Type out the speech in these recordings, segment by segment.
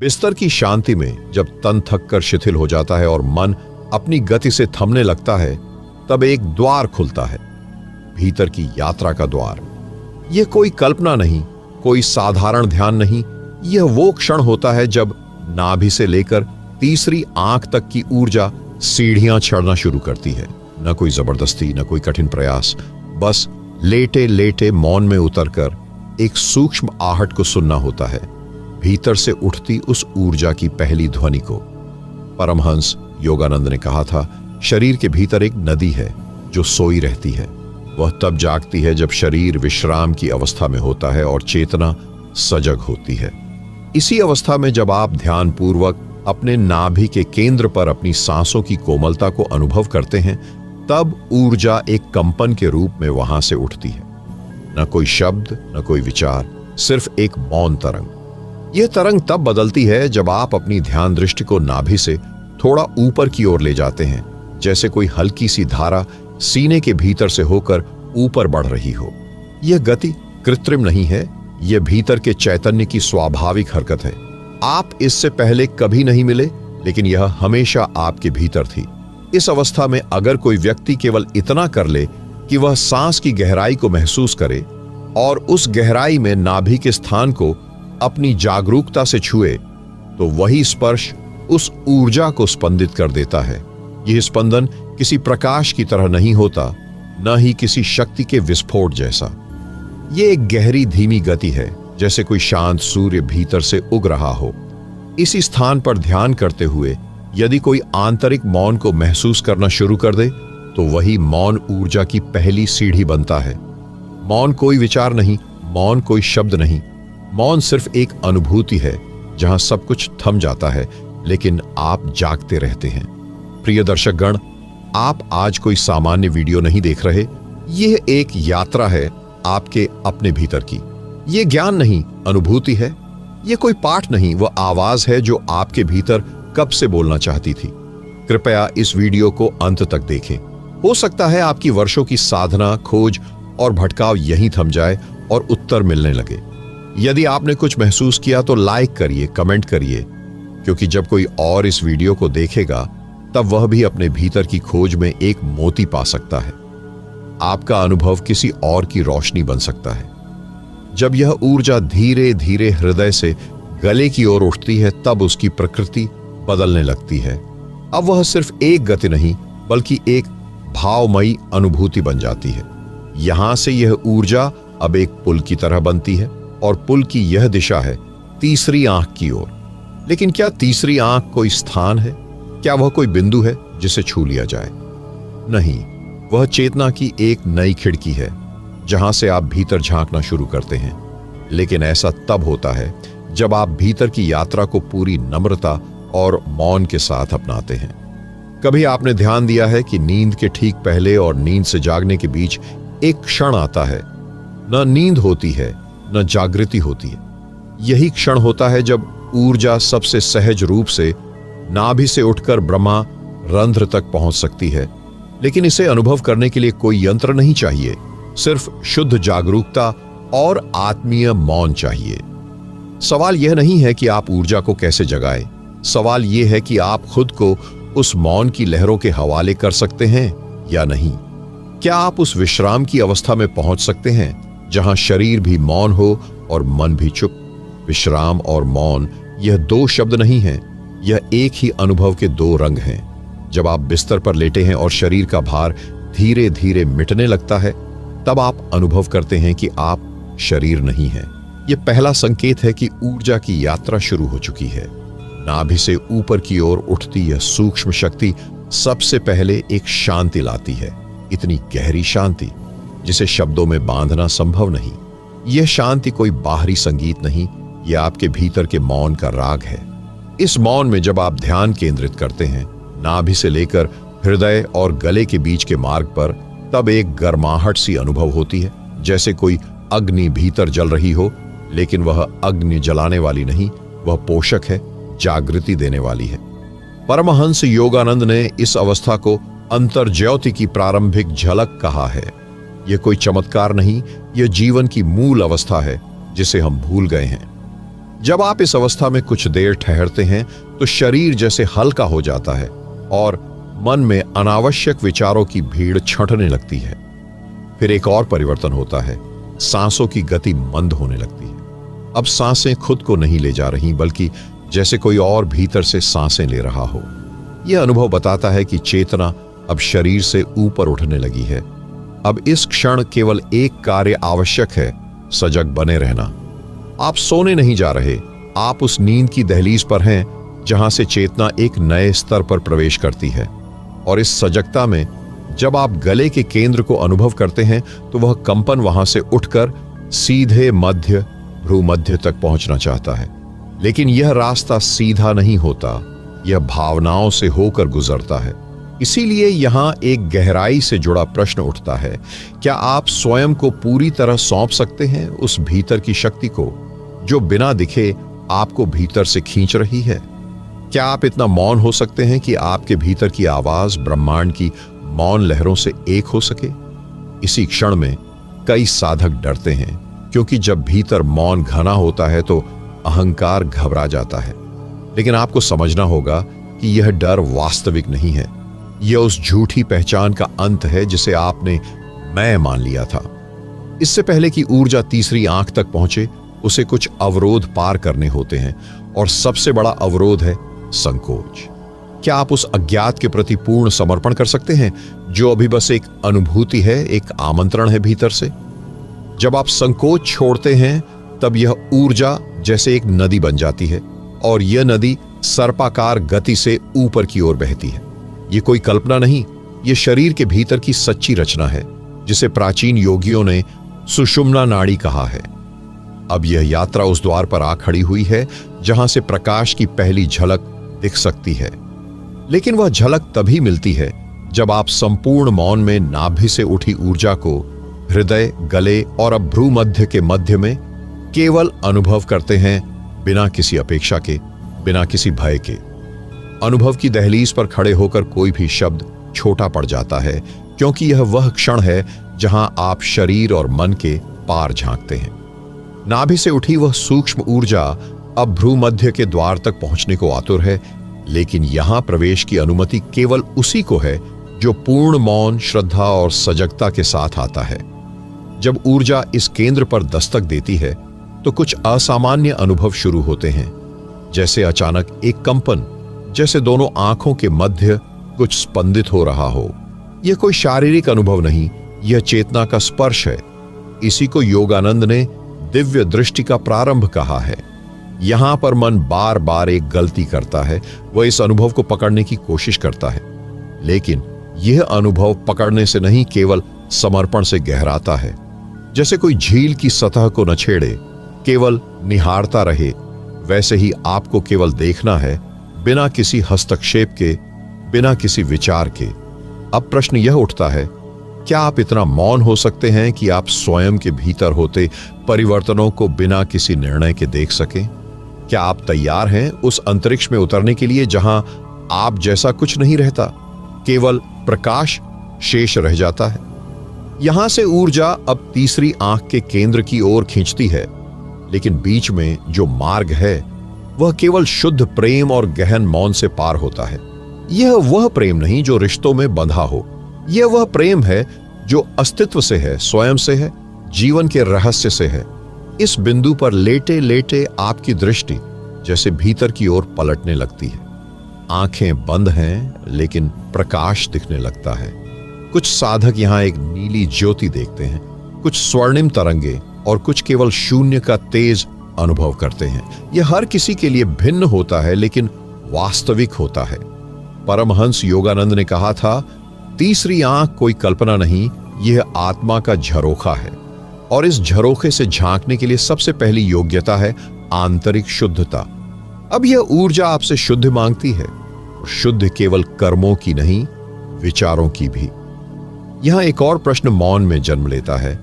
बिस्तर की शांति में जब तन थक कर शिथिल हो जाता है और मन अपनी गति से थमने लगता है, तब एक द्वार खुलता है, भीतर की यात्रा का द्वार। यह कोई कल्पना नहीं, कोई साधारण ध्यान नहीं, यह वो क्षण होता है जब नाभि से लेकर तीसरी आंख तक की ऊर्जा सीढ़ियां चढ़ना शुरू करती है। न कोई जबरदस्ती, न कोई कठिन प्रयास, बस लेटे लेटे मौन में उतरकर एक सूक्ष्म आहट को सुनना होता है, भीतर से उठती उस ऊर्जा की पहली ध्वनि को। परमहंस योगानंद ने कहा था, शरीर के भीतर एक नदी है जो सोई रहती है। वह तब जागती है जब शरीर विश्राम की अवस्था में होता है और चेतना सजग होती है। इसी अवस्था में जब आप ध्यानपूर्वक अपने नाभि के केंद्र पर अपनी सांसों की कोमलता को अनुभव करते हैं, तब ऊर्जा एक कंपन के रूप में वहां से उठती है। न कोई शब्द, न कोई विचार, सिर्फ एक मौन तरंग। यह तरंग तब बदलती है जब आप अपनी ध्यान दृष्टि को नाभि से थोड़ा ऊपर की ओर ले जाते हैं, जैसे कोई हल्की सी धारा सीने के भीतर से होकर ऊपर बढ़ रही हो। यह गति कृत्रिम नहीं है, यह भीतर के चैतन्य की स्वाभाविक हरकत है। आप इससे पहले कभी नहीं मिले, लेकिन यह हमेशा आपके भीतर थी। इस अवस्था में अगर कोई व्यक्ति केवल इतना कर ले कि वह सांस की गहराई को महसूस करे और उस गहराई में नाभि के स्थान को अपनी जागरूकता से छुए, तो वही स्पर्श उस ऊर्जा को स्पंदित कर देता है। यह स्पंदन किसी प्रकाश की तरह नहीं होता, न ही किसी शक्ति के विस्फोट जैसा। यह एक गहरी धीमी गति है, जैसे कोई शांत सूर्य भीतर से उग रहा हो। इसी स्थान पर ध्यान करते हुए यदि कोई आंतरिक मौन को महसूस करना शुरू कर दे, तो वही मौन ऊर्जा की पहली सीढ़ी बनता है। मौन कोई विचार नहीं, मौन कोई शब्द नहीं, मौन सिर्फ एक अनुभूति है जहां सब कुछ थम जाता है, लेकिन आप जागते रहते हैं। प्रिय दर्शक गण, आप आज कोई सामान्य वीडियो नहीं देख रहे। यह एक यात्रा है आपके अपने भीतर की। यह ज्ञान नहीं, अनुभूति है। यह कोई पाठ नहीं, वह आवाज है जो आपके भीतर कब से बोलना चाहती थी। कृपया इस वीडियो को अंत तक देखें। हो सकता है आपकी वर्षों की साधना, खोज और भटकाव यहीं थम जाए और उत्तर मिलने लगे। यदि आपने कुछ महसूस किया तो लाइक करिए, कमेंट करिए, क्योंकि जब कोई और इस वीडियो को देखेगा, तब वह भी अपने भीतर की खोज में एक मोती पा सकता है। आपका अनुभव किसी और की रोशनी बन सकता है। जब यह ऊर्जा धीरे धीरे हृदय से गले की ओर उठती है, तब उसकी प्रकृति बदलने लगती है। अब वह सिर्फ एक गति नहीं, बल्कि एक भावमयी अनुभूति बन जाती है। यहां से यह ऊर्जा अब एक पुल की तरह बनती है, और पुल की यह दिशा है तीसरी आंख की ओर। लेकिन क्या तीसरी आंख कोई स्थान है? क्या वह कोई बिंदु है जिसे छू लिया जाए? नहीं, वह चेतना की एक नई खिड़की है, जहां से आप भीतर झांकना शुरू करते हैं। लेकिन ऐसा तब होता है जब आप भीतर की यात्रा को पूरी नम्रता और मौन के साथ अपनाते हैं। कभी आपने ध्यान दिया है कि नींद के ठीक पहले और नींद से जागने के बीच एक क्षण आता है। न नींद होती है, न जागृति होती है। यही क्षण होता है जब ऊर्जा सबसे सहज रूप से नाभि से उठकर ब्रह्मा रंध्र तक पहुंच सकती है। लेकिन इसे अनुभव करने के लिए कोई यंत्र नहीं चाहिए, सिर्फ शुद्ध जागरूकता और आत्मीय मौन चाहिए। सवाल यह नहीं है कि आप ऊर्जा को कैसे जगाएं, सवाल यह है कि आप खुद को उस मौन की लहरों के हवाले कर सकते हैं या नहीं। क्या आप उस विश्राम की अवस्था में पहुंच सकते हैं जहां शरीर भी मौन हो और मन भी चुप? विश्राम और मौन, यह दो शब्द नहीं हैं, यह एक ही अनुभव के दो रंग हैं। जब आप बिस्तर पर लेटे हैं और शरीर का भार धीरे धीरे मिटने लगता है, तब आप अनुभव करते हैं कि आप शरीर नहीं हैं। यह पहला संकेत है कि ऊर्जा की यात्रा शुरू हो चुकी है। नाभि से ऊपर की ओर उठती यह सूक्ष्म शक्ति सबसे पहले एक शांति लाती है, इतनी गहरी शांति जिसे शब्दों में बांधना संभव नहीं। यह शांति कोई बाहरी संगीत नहीं, यह आपके भीतर के मौन का राग है। इस मौन में जब आप ध्यान केंद्रित करते हैं, नाभि से लेकर हृदय और गले के बीच के मार्ग पर, तब एक गर्माहट सी अनुभव होती है, जैसे कोई अग्नि भीतर जल रही हो। लेकिन वह अग्नि जलाने वाली नहीं, वह पोषक है, जागृति देने वाली है। परमहंस योगानंद ने इस अवस्था को अंतर्ज्योति की प्रारंभिक झलक कहा है। यह कोई चमत्कार नहीं, यह जीवन की मूल अवस्था है जिसे हम भूल गए हैं। जब आप इस अवस्था में कुछ देर ठहरते हैं तो शरीर जैसे हल्का हो जाता है और मन में अनावश्यक विचारों की भीड़ छंटने लगती है। फिर एक और परिवर्तन होता है, सांसों की गति मंद होने लगती है। अब सांसें खुद को नहीं ले जा रही, बल्कि जैसे कोई और भीतर से सांसें ले रहा हो। यह अनुभव बताता है कि चेतना अब शरीर से ऊपर उठने लगी है। अब इस क्षण केवल एक कार्य आवश्यक है, सजग बने रहना। आप सोने नहीं जा रहे, आप उस नींद की दहलीज पर हैं जहां से चेतना एक नए स्तर पर प्रवेश करती है। और इस सजगता में जब आप गले के केंद्र को अनुभव करते हैं तो वह कंपन वहां से उठकर सीधे मध्य भ्रूमध्य तक पहुंचना चाहता है। लेकिन यह रास्ता सीधा नहीं होता, यह भावनाओं से होकर गुजरता है। इसीलिए यहां एक गहराई से जुड़ा प्रश्न उठता है, क्या आप स्वयं को पूरी तरह सौंप सकते हैं उस भीतर की शक्ति को जो बिना दिखे आपको भीतर से खींच रही है? क्या आप इतना मौन हो सकते हैं कि आपके भीतर की आवाज ब्रह्मांड की मौन लहरों से एक हो सके? इसी क्षण में कई साधक डरते हैं, क्योंकि जब भीतर मौन घना होता है तो अहंकार घबरा जाता है। लेकिन आपको समझना होगा कि यह डर वास्तविक नहीं है। यह उस झूठी पहचान का अंत है जिसे आपने मैं मान लिया था। इससे पहले कि ऊर्जा तीसरी आंख तक पहुंचे, उसे कुछ अवरोध पार करने होते हैं, और सबसे बड़ा अवरोध है संकोच। क्या आप उस अज्ञात के प्रति पूर्ण समर्पण कर सकते हैं जो अभी बस एक अनुभूति है, एक आमंत्रण है भीतर से? जब आप संकोच छोड़ते हैं तब यह ऊर्जा जैसे एक नदी बन जाती है, और यह नदी सर्पाकार गति से ऊपर की ओर बहती है। यह कोई कल्पना नहीं, यह शरीर के भीतर की सच्ची रचना है, जिसे प्राचीन योगियों ने सुषुम्ना नाड़ी कहा है। अब यह यात्रा उस द्वार पर आ खड़ी हुई है जहां से प्रकाश की पहली झलक दिख सकती है। लेकिन वह झलक तभी मिलती है जब आप संपूर्ण मौन में नाभि से उठी ऊर्जा को हृदय, गले और अब भ्रूमध्य के मध्य में केवल अनुभव करते हैं, बिना किसी अपेक्षा के, बिना किसी भय के। अनुभव की दहलीज पर खड़े होकर कोई भी शब्द छोटा पड़ जाता है, क्योंकि यह वह क्षण है जहां आप शरीर और मन के पार झांकते हैं। नाभि से उठी वह सूक्ष्म ऊर्जा अब भ्रूमध्य के द्वार तक पहुंचने को आतुर है, लेकिन यहां प्रवेश की अनुमति केवल उसी को है जो पूर्ण मौन, श्रद्धा और सजगता के साथ आता है। जब ऊर्जा इस केंद्र पर दस्तक देती है तो कुछ असामान्य अनुभव शुरू होते हैं, जैसे अचानक एक कंपन, जैसे दोनों आंखों के मध्य कुछ स्पंदित हो रहा हो। यह कोई शारीरिक अनुभव नहीं, यह चेतना का स्पर्श है। इसी को योगानंद ने दिव्य दृष्टि का प्रारंभ कहा है। यहां पर मन बार बार एक गलती करता है, वह इस अनुभव को पकड़ने की कोशिश करता है, लेकिन यह अनुभव पकड़ने से नहीं, केवल समर्पण से गहराता है। जैसे कोई झील की सतह को न छेड़े, केवल निहारता रहे, वैसे ही आपको केवल देखना है, बिना किसी हस्तक्षेप के, बिना किसी विचार के। अब प्रश्न यह उठता है, क्या आप इतना मौन हो सकते हैं कि आप स्वयं के भीतर होते परिवर्तनों को बिना किसी निर्णय के देख सकें? क्या आप तैयार हैं उस अंतरिक्ष में उतरने के लिए जहां आप जैसा कुछ नहीं रहता, केवल प्रकाश शेष रह जाता है? यहां से ऊर्जा अब तीसरी आंख के केंद्र की ओर खींचती है, लेकिन बीच में जो मार्ग है वह केवल शुद्ध प्रेम और गहन मौन से पार होता है। यह वह प्रेम नहीं जो रिश्तों में बंधा हो, यह वह प्रेम है जो अस्तित्व से है, स्वयं से है, जीवन के रहस्य से है। इस बिंदु पर लेटे लेटे आपकी दृष्टि जैसे भीतर की ओर पलटने लगती है। आंखें बंद हैं, लेकिन प्रकाश दिखने लगता है। कुछ साधक यहां एक नीली ज्योति देखते हैं, कुछ स्वर्णिम तरंगे, और कुछ केवल शून्य का तेज अनुभव करते हैं। यह हर किसी के लिए भिन्न होता है, लेकिन वास्तविक होता है। परमहंस योगानंद ने कहा था, तीसरी आंख कोई कल्पना नहीं, यह आत्मा का झरोखा है, और इस झरोखे से झांकने के लिए सबसे पहली योग्यता है आंतरिक शुद्धता। अब यह ऊर्जा आपसे शुद्ध मांगती है, शुद्ध केवल कर्मों की नहीं, विचारों की भी। यहां एक और प्रश्न मौन में जन्म लेता है,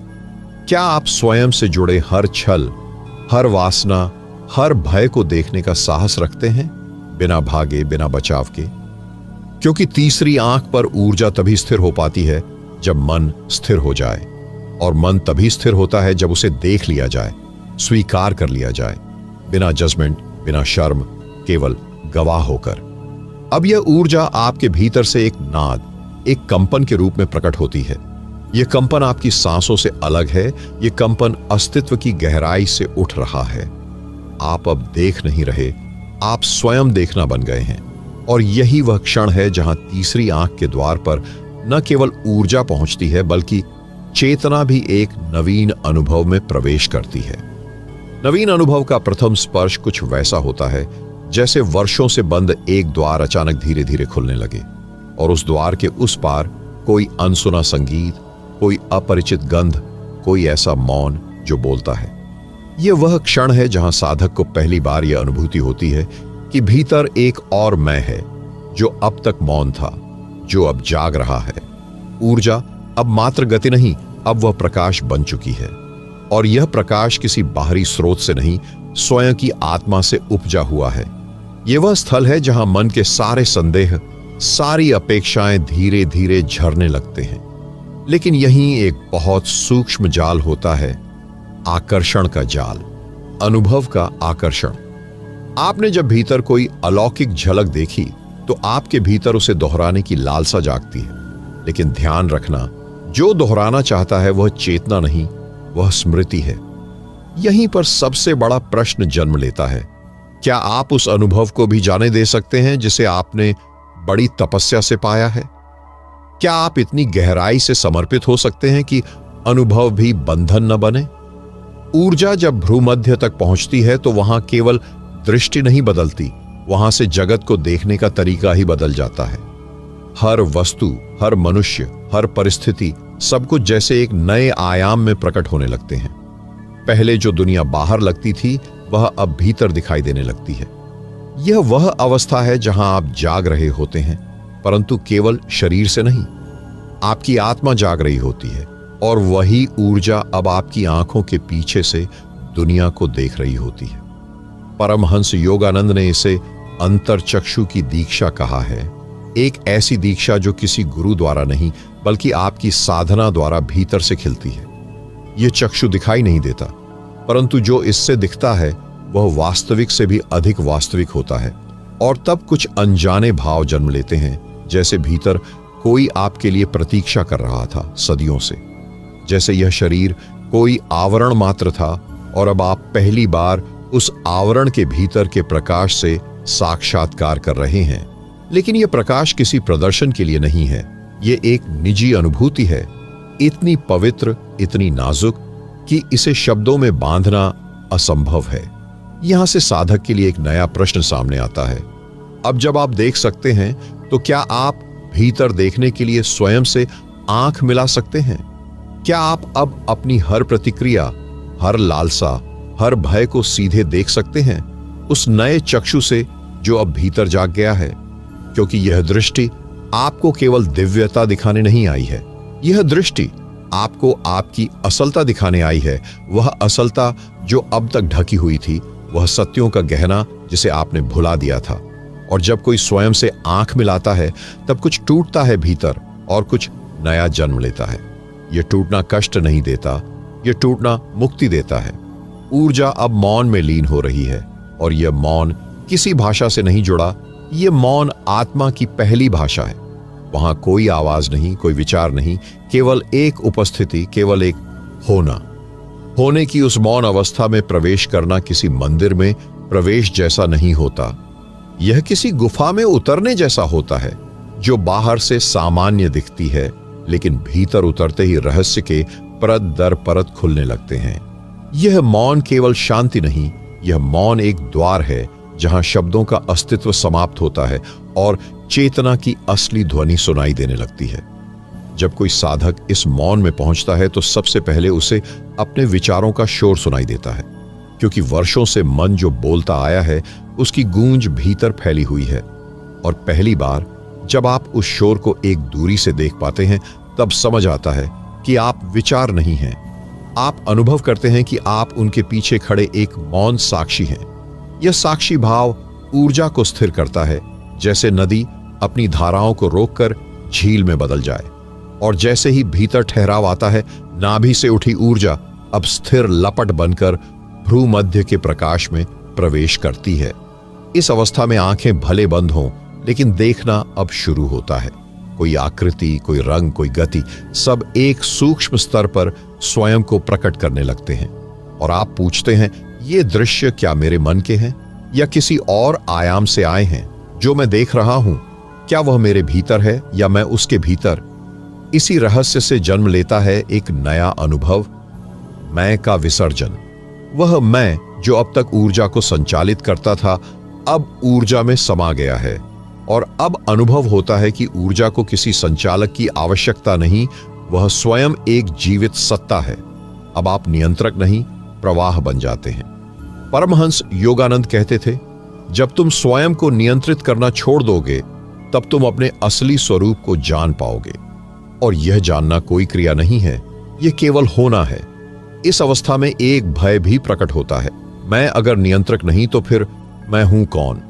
क्या आप स्वयं से जुड़े हर छल, हर वासना, हर भय को देखने का साहस रखते हैं, बिना भागे, बिना बचाव के? क्योंकि तीसरी आंख पर ऊर्जा तभी स्थिर हो पाती है जब मन स्थिर हो जाए, और मन तभी स्थिर होता है जब उसे देख लिया जाए, स्वीकार कर लिया जाए। बिना जजमेंट, बिना शर्म, केवल गवाह होकर। अब यह ऊर्जा आपके भीतर से एक नाद, एक कंपन के रूप में प्रकट होती है। यह कंपन आपकी सांसों से अलग है। यह कंपन अस्तित्व की गहराई से उठ रहा है। आप अब देख नहीं रहे, आप स्वयं देखना बन गए हैं। और यही वह क्षण है जहां तीसरी आंख के द्वार पर न केवल ऊर्जा पहुंचती है, बल्कि चेतना भी एक नवीन अनुभव में प्रवेश करती है। नवीन अनुभव का प्रथम स्पर्श कुछ वैसा होता है जैसे वर्षों से बंद एक द्वार अचानक धीरे धीरे खुलने लगे और उस द्वार के उस पार कोई अनसुना संगीत, कोई अपरिचित गंध, कोई ऐसा मौन जो बोलता है। यह वह क्षण है जहां साधक को पहली बार यह अनुभूति होती है कि भीतर एक और मैं है जो अब तक मौन था, जो अब जाग रहा है। ऊर्जा अब मात्र गति नहीं, अब वह प्रकाश बन चुकी है। और यह प्रकाश किसी बाहरी स्रोत से नहीं, स्वयं की आत्मा से उपजा हुआ है। यह वह स्थल है जहां मन के सारे संदेह, सारी अपेक्षाएं धीरे धीरे झरने लगते हैं। लेकिन यहीं एक बहुत सूक्ष्म जाल होता है, आकर्षण का जाल, अनुभव का आकर्षण। आपने जब भीतर कोई अलौकिक झलक देखी तो आपके भीतर उसे दोहराने की लालसा जागती है। लेकिन ध्यान रखना, जो दोहराना चाहता है वह चेतना नहीं, वह स्मृति है। यहीं पर सबसे बड़ा प्रश्न जन्म लेता है, क्या आप उस अनुभव को भी जाने दे सकते हैं जिसे आपने बड़ी तपस्या से पाया है? क्या आप इतनी गहराई से समर्पित हो सकते हैं कि अनुभव भी बंधन न बने? ऊर्जा जब भ्रूमध्य तक पहुंचती है तो वहां केवल दृष्टि नहीं बदलती, वहां से जगत को देखने का तरीका ही बदल जाता है। हर वस्तु, हर मनुष्य, हर परिस्थिति, सब कुछ जैसे एक नए आयाम में प्रकट होने लगते हैं। पहले जो दुनिया बाहर लगती थी वह अब भीतर दिखाई देने लगती है। यह वह अवस्था है जहां आप जाग रहे होते हैं, परंतु केवल शरीर से नहीं, आपकी आत्मा जाग रही होती है। और वही ऊर्जा अब आपकी आंखों के पीछे से दुनिया को देख रही होती है। परमहंस योगानंद ने इसे अंतरचक्षु की दीक्षा कहा है। एक ऐसी दीक्षा जो किसी गुरु द्वारा नहीं, बल्कि आपकी साधना द्वारा भीतर से खिलती है। यह चक्षु दिखाई नहीं देता, परंतु जो इससे दिखता है वह वास्तविक से भी अधिक वास्तविक होता है। और तब कुछ अनजाने भाव जन्म लेते हैं, जैसे भीतर कोई आपके लिए प्रतीक्षा कर रहा था सदियों से। जैसे यह शरीर कोई आवरण मात्र था और अब आप पहली बार उस आवरण के भीतर के प्रकाश से साक्षात्कार कर रहे हैं। लेकिन यह प्रकाश किसी प्रदर्शन के लिए नहीं है, यह एक निजी अनुभूति है, इतनी पवित्र, इतनी नाजुक कि इसे शब्दों में बांधना असंभव है। यहां से साधक के लिए एक नया प्रश्न सामने आता है। अब जब आप देख सकते हैं तो क्या आप भीतर देखने के लिए स्वयं से आंख मिला सकते हैं? क्या आप अब अपनी हर प्रतिक्रिया, हर लालसा, हर भय को सीधे देख सकते हैं उस नए चक्षु से जो अब भीतर जाग गया है? क्योंकि यह दृष्टि आपको केवल दिव्यता दिखाने नहीं आई है, यह दृष्टि आपको आपकी असलता दिखाने आई है। वह असलता जो अब तक ढकी हुई थी, वह सत्यों का गहना जिसे आपने भुला दिया था। और जब कोई स्वयं से आंख मिलाता है तब कुछ टूटता है भीतर और कुछ नया जन्म लेता है। यह टूटना कष्ट नहीं देता, यह टूटना मुक्ति देता है। ऊर्जा अब मौन में लीन हो रही है और यह मौन किसी भाषा से नहीं जुड़ा, यह मौन आत्मा की पहली भाषा है। वहां कोई आवाज नहीं, कोई विचार नहीं, केवल एक उपस्थिति, केवल एक होना। होने की उस मौन अवस्था में प्रवेश करना किसी मंदिर में प्रवेश जैसा नहीं होता, यह किसी गुफा में उतरने जैसा होता है, जो बाहर से सामान्य दिखती है लेकिन भीतर उतरते ही रहस्य के परत दर परत खुलने लगते हैं। यह मौन केवल शांति नहीं, यह मौन एक द्वार है जहां शब्दों का अस्तित्व समाप्त होता है और चेतना की असली ध्वनि सुनाई देने लगती है। जब कोई साधक इस मौन में पहुंचता है तो सबसे पहले उसे अपने विचारों का शोर सुनाई देता है, क्योंकि वर्षों से मन जो बोलता आया है उसकी गूंज भीतर फैली हुई है। और पहली बार जब आप उस शोर को एक दूरी से देख पाते हैं तब समझ आता है कि आप विचार नहीं हैं, आप अनुभव करते हैं कि आप उनके पीछे खड़े एक मौन साक्षी हैं। यह साक्षी भाव ऊर्जा को स्थिर करता है, जैसे नदी अपनी धाराओं को रोककर झील में बदल जाए। और जैसे ही भीतर ठहराव आता है, नाभि से उठी ऊर्जा अब स्थिर लपट बनकर भ्रूमध्य के प्रकाश में प्रवेश करती है। इस अवस्था में आंखें भले बंद हों, लेकिन देखना अब शुरू होता है। कोई आकृति, कोई रंग, कोई गति, सब एक सूक्ष्म स्तर पर स्वयं को प्रकट करने लगते हैं। और आप पूछते हैं, ये दृश्य क्या मेरे मन के हैं या किसी और आयाम से आए हैं? जो मैं देख रहा हूं, क्या वह मेरे भीतर है या मैं उसके भीतर? इसी रहस्य से जन्म लेता है एक नया अनुभव, मैं का विसर्जन। वह मैं जो अब तक ऊर्जा को संचालित करता था, अब ऊर्जा में समा गया है। और अब अनुभव होता है कि ऊर्जा को किसी संचालक की आवश्यकता नहीं, वह स्वयं एक जीवित सत्ता है। अब आप नियंत्रक नहीं, प्रवाह बन जाते हैं। परमहंस योगानंद कहते थे, जब तुम स्वयं को नियंत्रित करना छोड़ दोगे, तब तुम अपने असली स्वरूप को जान पाओगे। और यह जानना कोई क्रिया नहीं है, यह केवल होना है। इस अवस्था में एक भय भी प्रकट होता है, मैं अगर नियंत्रक नहीं तो फिर मैं हूं कौन?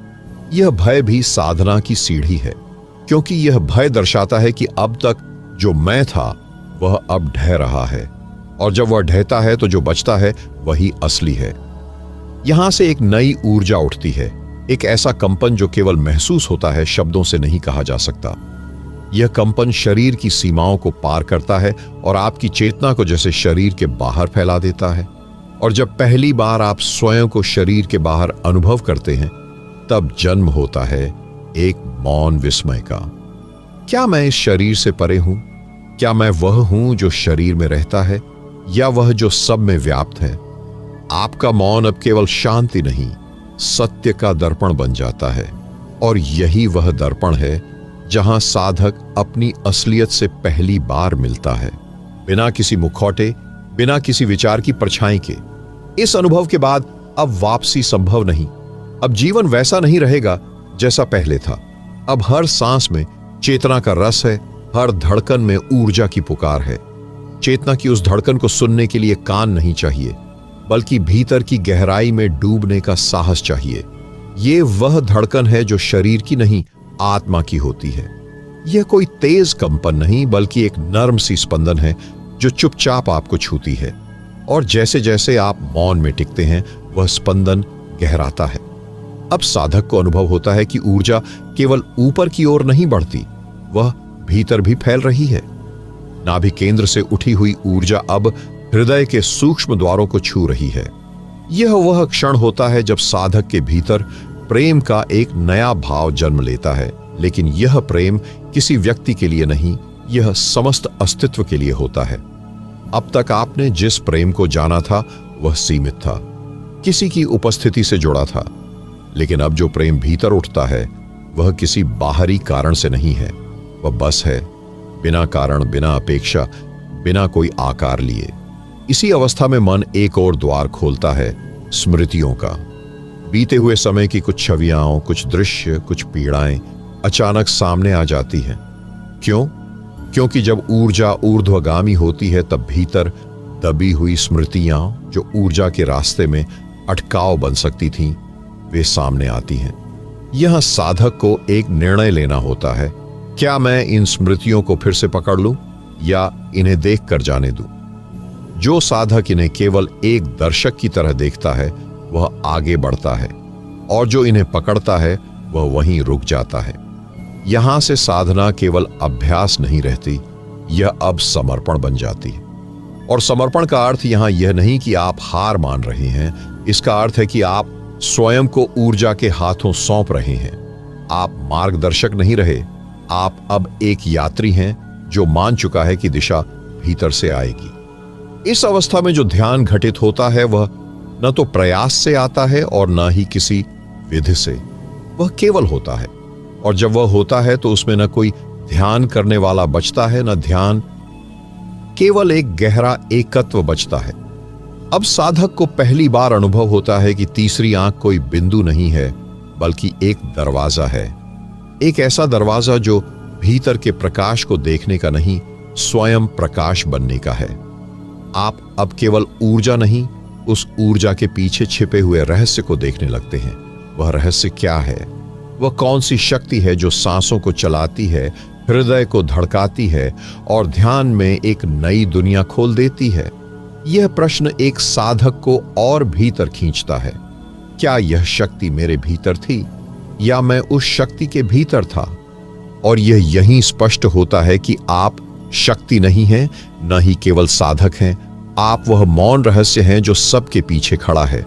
यह भय भी साधना की सीढ़ी है, क्योंकि यह भय दर्शाता है कि अब तक जो मैं था वह अब ढह रहा है, और जब वह ढहता है तो जो बचता है वही असली है। यहां से एक नई ऊर्जा उठती है, एक ऐसा कंपन जो केवल महसूस होता है, शब्दों से नहीं कहा जा सकता। यह कंपन शरीर की सीमाओं को पार करता है और आपकी चेतना को जैसे शरीर के बाहर फैला देता है। और जब पहली बार आप स्वयं को शरीर के बाहर अनुभव करते हैं, तब जन्म होता है एक मौन विस्मय का। क्या मैं इस शरीर से परे हूं? क्या मैं वह हूं जो शरीर में रहता है, या वह जो सब में व्याप्त है? आपका मौन अब केवल शांति नहीं, सत्य का दर्पण बन जाता है। और यही वह दर्पण है जहां साधक अपनी असलियत से पहली बार मिलता है, बिना किसी मुखौटे, बिना किसी विचार की परछाई के। इस अनुभव के बाद अब वापसी संभव नहीं। अब जीवन वैसा नहीं रहेगा जैसा पहले था। अब हर सांस में चेतना का रस है, हर धड़कन में ऊर्जा की पुकार है। चेतना की उस धड़कन को सुनने के लिए कान नहीं चाहिए, बल्कि भीतर की गहराई में डूबने का साहस चाहिए। ये वह धड़कन है जो शरीर की नहीं, आत्मा की होती है। यह कोई तेज कंपन नहीं, बल्कि एक नर्म सी स्पंदन है जो चुपचाप आपको छूती है। और जैसे जैसे आप मौन में टिकते हैं, वह स्पंदन गहराता है। अब साधक को अनुभव होता है कि ऊर्जा केवल ऊपर की ओर नहीं बढ़ती, वह भीतर भी फैल रही है। नाभि केंद्र से उठी हुई ऊर्जा अब हृदय के सूक्ष्म द्वारों को छू रही है। यह वह क्षण होता है जब साधक के भीतर प्रेम का एक नया भाव जन्म लेता है। लेकिन यह प्रेम किसी व्यक्ति के लिए नहीं, यह समस्त अस्तित्व के लिए होता है। अब तक आपने जिस प्रेम को जाना था वह सीमित था, किसी की उपस्थिति से जुड़ा था। लेकिन अब जो प्रेम भीतर उठता है वह किसी बाहरी कारण से नहीं है, वह बस है, बिना कारण, बिना अपेक्षा, बिना कोई आकार लिए। इसी अवस्था में मन एक और द्वार खोलता है, स्मृतियों का। बीते हुए समय की कुछ छवियां, कुछ दृश्य, कुछ पीड़ाएं अचानक सामने आ जाती हैं। क्यों? क्योंकि जब ऊर्जा ऊर्ध्वगामी होती है, तब भीतर दबी हुई स्मृतियां जो ऊर्जा के रास्ते में अटकाव बन सकती थीं, वे सामने आती हैं। यह साधक को एक निर्णय लेना होता है, क्या मैं इन स्मृतियों को फिर से पकड़ लूं या इन्हें देख कर जाने दूं? जो साधक इन्हें केवल एक दर्शक की तरह देखता है, वह आगे बढ़ता है, और जो इन्हें पकड़ता है वह वहीं रुक जाता है। यहां से साधना केवल अभ्यास नहीं रहती, यह अब समर्पण बन जाती है। और समर्पण का अर्थ यहां यह नहीं कि आप हार मान रहे हैं, इसका अर्थ है कि आप स्वयं को ऊर्जा के हाथों सौंप रहे हैं। आप मार्गदर्शक नहीं रहे, आप अब एक यात्री हैं जो मान चुका है कि दिशा भीतर से आएगी। इस अवस्था में जो ध्यान घटित होता है वह न तो प्रयास से आता है और न ही किसी विधि से, वह केवल होता है। और जब वह होता है तो उसमें न कोई ध्यान करने वाला बचता है, न ध्यान, केवल एक गहरा एकत्व बचता है। अब साधक को पहली बार अनुभव होता है कि तीसरी आंख कोई बिंदु नहीं है, बल्कि एक दरवाजा है। एक ऐसा दरवाजा जो भीतर के प्रकाश को देखने का नहीं, स्वयं प्रकाश बनने का है। आप अब केवल ऊर्जा नहीं, उस ऊर्जा के पीछे छिपे हुए रहस्य को देखने लगते हैं। वह रहस्य क्या है? वह कौन सी शक्ति है जो सांसों को चलाती है, हृदय को धड़काती है और ध्यान में एक नई दुनिया खोल देती है? यह प्रश्न एक साधक को और भीतर खींचता है। क्या यह शक्ति मेरे भीतर थी या मैं उस शक्ति के भीतर था? और यह यहीं स्पष्ट होता है कि आप शक्ति नहीं हैं, न ही केवल साधक हैं। आप वह मौन रहस्य हैं जो सबके पीछे खड़ा है।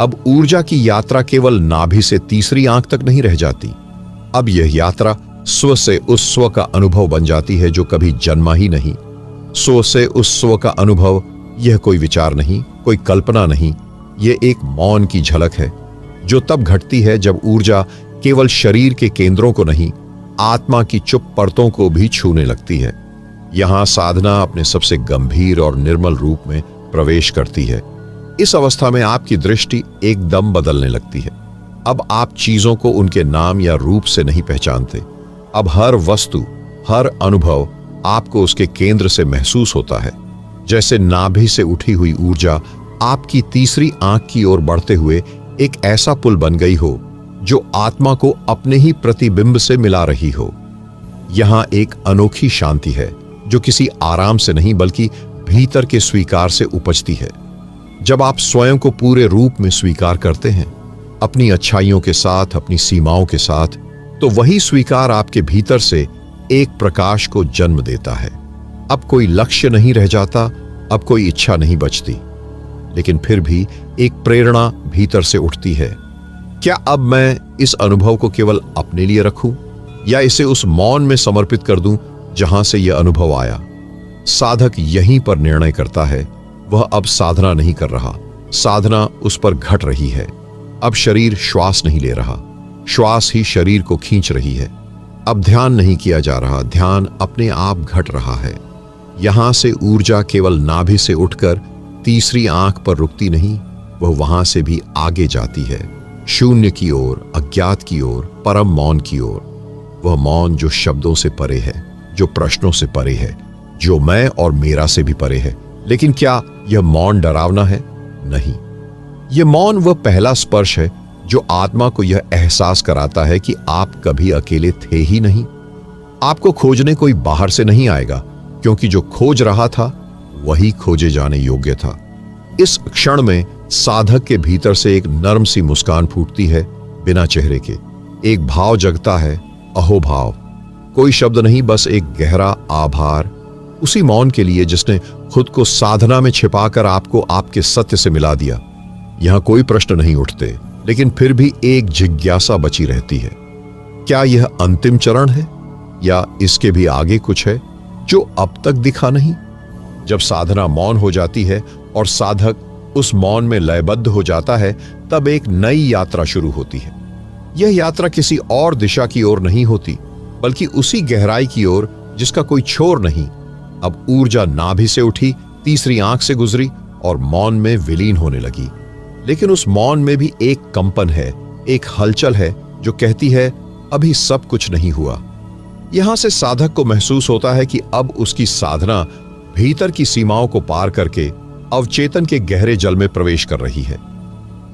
अब ऊर्जा की यात्रा केवल नाभि से तीसरी आंख तक नहीं रह जाती। अब यह यात्रा स्व से उस स्व का अनुभव बन जाती है जो कभी जन्मा ही नहीं। स्व से उस स्व का अनुभव, यह कोई विचार नहीं, कोई कल्पना नहीं, यह एक मौन की झलक है जो तब घटती है जब ऊर्जा केवल शरीर के केंद्रों को नहीं, आत्मा की चुप परतों को भी छूने लगती है। यहां साधना अपने सबसे गंभीर और निर्मल रूप में प्रवेश करती है। इस अवस्था में आपकी दृष्टि एकदम बदलने लगती है। अब आप चीजों को उनके नाम या रूप से नहीं पहचानते। अब हर वस्तु, हर अनुभव आपको उसके केंद्र से महसूस होता है। जैसे नाभि से उठी हुई ऊर्जा आपकी तीसरी आंख की ओर बढ़ते हुए एक ऐसा पुल बन गई हो जो आत्मा को अपने ही प्रतिबिंब से मिला रही हो। यहां एक अनोखी शांति है जो किसी आराम से नहीं बल्कि भीतर के स्वीकार से उपजती है। जब आप स्वयं को पूरे रूप में स्वीकार करते हैं, अपनी अच्छाइयों के साथ, अपनी सीमाओं के साथ, तो वही स्वीकार आपके भीतर से एक प्रकाश को जन्म देता है। अब कोई लक्ष्य नहीं रह जाता, अब कोई इच्छा नहीं बचती, लेकिन फिर भी एक प्रेरणा भीतर से उठती है। क्या अब मैं इस अनुभव को केवल अपने लिए रखूं या इसे उस मौन में समर्पित कर दूं जहां से यह अनुभव आया? साधक यहीं पर निर्णय करता है। वह अब साधना नहीं कर रहा, साधना उस पर घट रही है। अब शरीर श्वास नहीं ले रहा, श्वास ही शरीर को खींच रही है। अब ध्यान नहीं किया जा रहा, ध्यान अपने आप घट रहा है। यहां से ऊर्जा केवल नाभि से उठकर तीसरी आंख पर रुकती नहीं, वह वहां से भी आगे जाती है, शून्य की ओर, अज्ञात की ओर, परम मौन की ओर। वह मौन जो शब्दों से परे है, जो प्रश्नों से परे है, जो मैं और मेरा से भी परे है। लेकिन क्या यह मौन डरावना है? नहीं, यह मौन वह पहला स्पर्श है जो आत्मा को यह एहसास कराता है कि आप कभी अकेले थे ही नहीं। आपको खोजने कोई बाहर से नहीं आएगा, क्योंकि जो खोज रहा था वही खोजे जाने योग्य था। इस क्षण में साधक के भीतर से एक नर्म सी मुस्कान फूटती है, बिना चेहरे के। एक भाव जगता है, अहोभाव। कोई शब्द नहीं, बस एक गहरा आभार उसी मौन के लिए जिसने खुद को साधना में छिपाकर आपको आपके सत्य से मिला दिया। यहां कोई प्रश्न नहीं उठते, लेकिन फिर भी एक जिज्ञासा बची रहती है। क्या यह अंतिम चरण है या इसके भी आगे कुछ है जो अब तक दिखा नहीं? जब साधना मौन हो जाती है और साधक उस मौन में लयबद्ध हो जाता है, तब एक नई यात्रा शुरू होती है। यह यात्रा किसी और दिशा की ओर नहीं होती, बल्कि उसी गहराई की ओर जिसका कोई छोर नहीं। अब ऊर्जा नाभि से उठी, तीसरी आंख से गुजरी और मौन में विलीन होने लगी। लेकिन उस मौन में भी एक कंपन है, एक हलचल है जो कहती है अभी सब कुछ नहीं हुआ। यहां से साधक को महसूस होता है कि अब उसकी साधना भीतर की सीमाओं को पार करके अवचेतन के गहरे जल में प्रवेश कर रही है।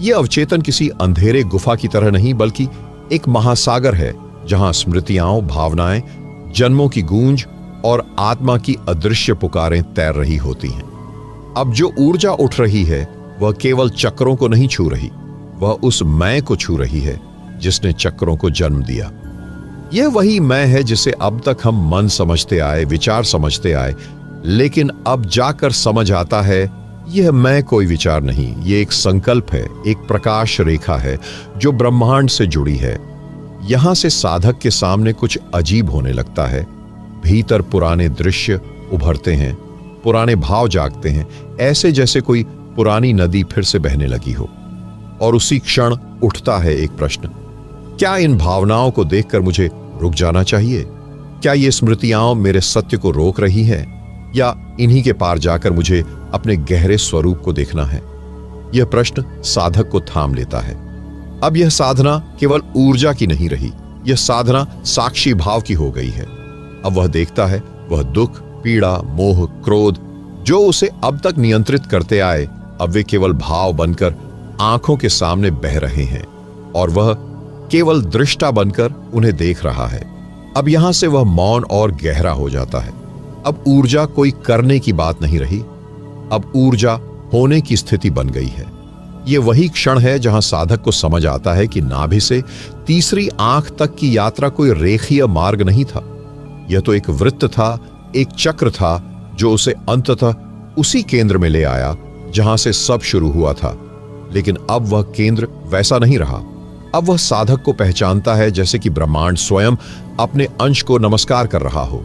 यह अवचेतन किसी अंधेरे गुफा की तरह नहीं, बल्कि एक महासागर है जहां स्मृतियां, भावनाएं, जन्मों की गूंज और आत्मा की अदृश्य पुकारें तैर रही होती हैं। अब जो ऊर्जा उठ रही है वह केवल चक्रों को नहीं छू रही, वह उस मैं को छू रही है जिसने चक्रों को जन्म दिया। यह वही मैं है जिसे अब तक हम मन समझते आए, विचार समझते आए, लेकिन अब जाकर समझ आता है यह मैं कोई विचार नहीं, यह एक संकल्प है, एक प्रकाश रेखा है जो ब्रह्मांड से जुड़ी है। यहां से साधक के सामने कुछ अजीब होने लगता है। भीतर पुराने दृश्य उभरते हैं, पुराने भाव जागते हैं, ऐसे जैसे कोई पुरानी नदी फिर से बहने लगी हो। और उसी क्षण उठता है एक प्रश्न, क्या इन भावनाओं को देखकर मुझे रुक जाना चाहिए? क्या ये स्मृतियां मेरे सत्य को रोक रही हैं, या इन्हीं के पार जाकर मुझे अपने गहरे स्वरूप को देखना है? यह प्रश्न साधक को थाम लेता है। अब यह साधना केवल ऊर्जा की नहीं रही, यह साधना साक्षी भाव की हो गई है। अब वह देखता है, वह दुख, पीड़ा, मोह, क्रोध जो उसे अब तक नियंत्रित करते आए, अब वे केवल भाव बनकर आंखों के सामने बह रहे हैं और वह केवल दृष्टा बनकर उन्हें देख रहा है। अब यहां से वह मौन और गहरा हो जाता है। अब ऊर्जा कोई करने की बात नहीं रही, अब ऊर्जा होने की स्थिति बन गई है। ये वही क्षण है जहां साधक को समझ आता है कि नाभि से तीसरी आंख तक की यात्रा कोई रेखीय मार्ग नहीं था। यह तो एक वृत्त था, एक चक्र था जो उसे अंततः उसी केंद्र में ले आया जहां से सब शुरू हुआ था। लेकिन अब वह केंद्र वैसा नहीं रहा। अब वह साधक को पहचानता है जैसे कि ब्रह्मांड स्वयं अपने अंश को नमस्कार कर रहा हो।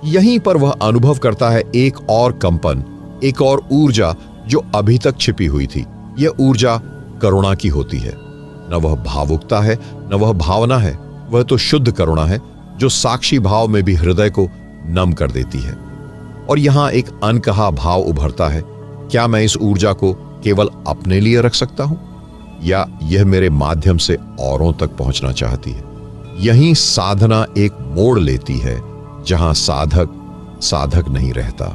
यहीं पर वह अनुभव करता है एक और कंपन, एक और ऊर्जा जो अभी तक छिपी हुई थी। यह ऊर्जा करुणा की होती है। न वह भावुकता है, न वह भावना है, वह तो शुद्ध करुणा है जो साक्षी भाव में भी हृदय को नम कर देती है। और यहां एक अनकहा भाव उभरता है, क्या मैं इस ऊर्जा को केवल अपने लिए रख सकता हूं, या यह मेरे माध्यम से औरों तक पहुंचना चाहती है? यहीं साधना एक मोड़ लेती है जहां साधक नहीं रहता।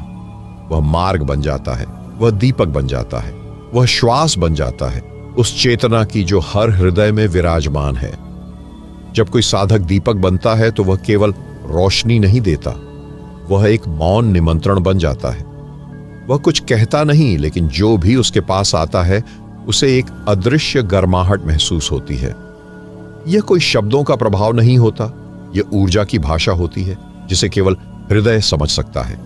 वह मार्ग बन जाता है, वह दीपक बन जाता है, वह श्वास बन जाता है उस चेतना की जो हर हृदय में विराजमान है। जब कोई साधक दीपक बनता है तो वह केवल रोशनी नहीं देता, वह एक मौन निमंत्रण बन जाता है। वह कुछ कहता नहीं, लेकिन जो भी उसके पास आता है उसे एक अदृश्य गर्माहट महसूस होती है। यह कोई शब्दों का प्रभाव नहीं होता, यह ऊर्जा की भाषा होती है जिसे केवल हृदय समझ सकता है।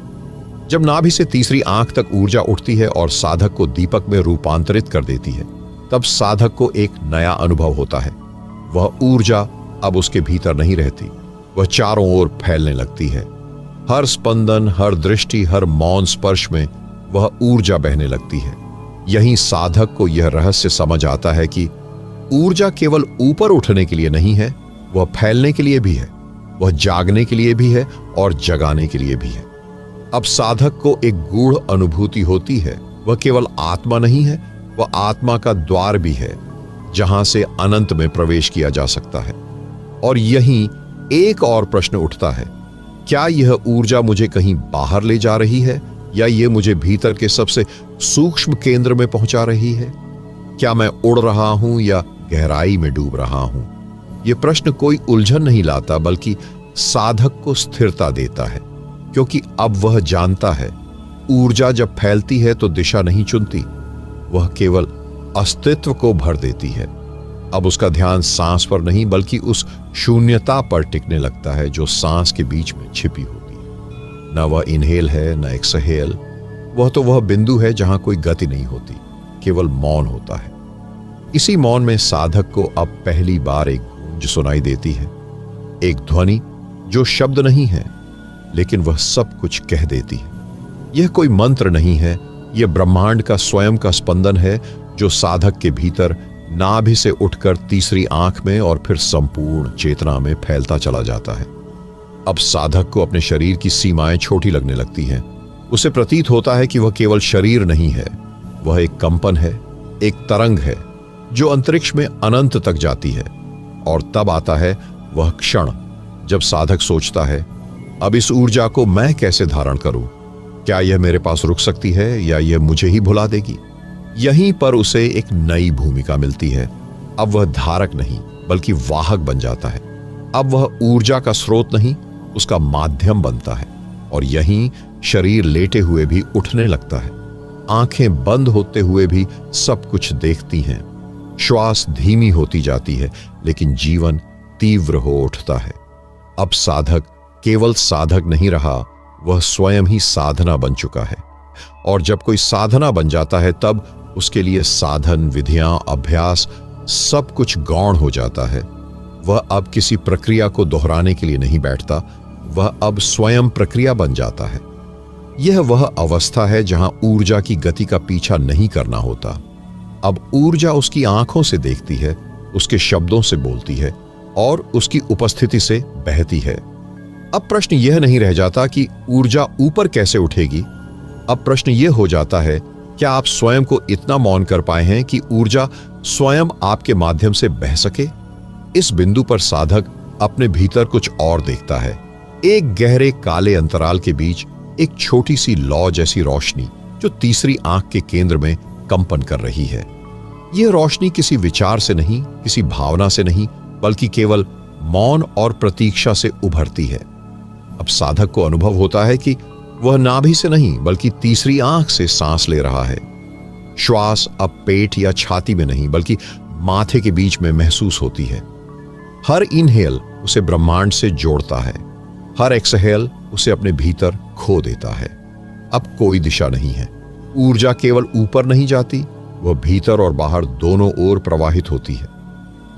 जब नाभि से तीसरी आंख तक ऊर्जा उठती है और साधक को दीपक में रूपांतरित कर देती है, तब साधक को एक नया अनुभव होता है। वह ऊर्जा अब उसके भीतर नहीं रहती, वह चारों ओर फैलने लगती है। हर स्पंदन, हर दृष्टि, हर मौन स्पर्श में वह ऊर्जा बहने लगती है। यहीं साधक को यह रहस्य समझ आता है कि ऊर्जा केवल ऊपर उठने के लिए नहीं है, वह फैलने के लिए भी है, वह जागने के लिए भी है और जगाने के लिए भी है। अब साधक को एक गूढ़ अनुभूति होती है, वह केवल आत्मा नहीं है, वह आत्मा का द्वार भी है जहां से अनंत में प्रवेश किया जा सकता है। और यहीं एक और प्रश्न उठता है, क्या यह ऊर्जा मुझे कहीं बाहर ले जा रही है, या यह मुझे भीतर के सबसे सूक्ष्म केंद्र में पहुंचा रही है? क्या मैं उड़ रहा हूं या गहराई में डूब रहा हूं? यह प्रश्न कोई उलझन नहीं लाता, बल्कि साधक को स्थिरता देता है, क्योंकि अब वह जानता है ऊर्जा जब फैलती है तो दिशा नहीं चुनती, वह केवल अस्तित्व को भर देती है। अब उसका ध्यान सांस पर नहीं बल्कि उस शून्यता पर टिकने लगता है जो सांस के बीच में छिपी होती है। न वह इनहेल है, न एक्सहेल, वह बिंदु है जहां कोई गति नहीं होती, केवल मौन होता है। इसी मौन में साधक को अब पहली बार एक गूंज सुनाई देती है, एक ध्वनि जो शब्द नहीं है लेकिन वह सब कुछ कह देती है। यह कोई मंत्र नहीं है, यह ब्रह्मांड का स्वयं का स्पंदन है जो साधक के भीतर नाभि से उठकर तीसरी आंख में और फिर संपूर्ण चेतना में फैलता चला जाता है। अब साधक को अपने शरीर की सीमाएं छोटी लगने लगती हैं। उसे प्रतीत होता है कि वह केवल शरीर नहीं है, वह एक कंपन है, एक तरंग है जो अंतरिक्ष में अनंत तक जाती है। और तब आता है वह क्षण जब साधक सोचता है, अब इस ऊर्जा को मैं कैसे धारण करूं? क्या यह मेरे पास रुक सकती है या यह मुझे ही भुला देगी? यहीं पर उसे एक नई भूमिका मिलती है। अब वह धारक नहीं बल्कि वाहक बन जाता है। अब वह ऊर्जा का स्रोत नहीं, उसका माध्यम बनता है। और यहीं शरीर लेटे हुए भी उठने लगता है, आंखें बंद होते हुए भी सब कुछ देखती हैं। श्वास धीमी होती जाती है लेकिन जीवन तीव्र हो उठता है। अब साधक केवल साधक नहीं रहा, वह स्वयं ही साधना बन चुका है। और जब कोई साधना बन जाता है तब उसके लिए साधन, विधियां, अभ्यास सब कुछ गौण हो जाता है। वह अब किसी प्रक्रिया को दोहराने के लिए नहीं बैठता, वह अब स्वयं प्रक्रिया बन जाता है। यह वह अवस्था है जहां ऊर्जा की गति का पीछा नहीं करना होता। अब ऊर्जा उसकी आंखों से देखती है, उसके शब्दों से बोलती है और उसकी उपस्थिति से बहती है। अब प्रश्न यह नहीं रह जाता कि ऊर्जा ऊपर कैसे उठेगी। अब प्रश्न यह हो जाता है, क्या आप स्वयं को इतना मौन कर पाए हैं कि ऊर्जा स्वयं आपके माध्यम से बह सके? इस बिंदु पर साधक अपने भीतर कुछ और देखता है। एक गहरे काले अंतराल के बीच एक छोटी सी लौ जैसी रोशनी जो तीसरी आंख के केंद्र में कंपन कर रही है। यह रोशनी किसी विचार से नहीं, किसी भावना से नहीं, बल्कि केवल मौन और प्रतीक्षा से उभरती है। अब साधक को अनुभव होता है कि वह नाभि से नहीं बल्कि तीसरी आंख से सांस ले रहा है। श्वास अब पेट या छाती में नहीं बल्कि माथे के बीच में महसूस होती है। हर इनहेल उसे ब्रह्मांड से जोड़ता है, हर एक्सहेल उसे अपने भीतर खो देता है। अब कोई दिशा नहीं है। ऊर्जा केवल ऊपर नहीं जाती, वह भीतर और बाहर दोनों ओर प्रवाहित होती है।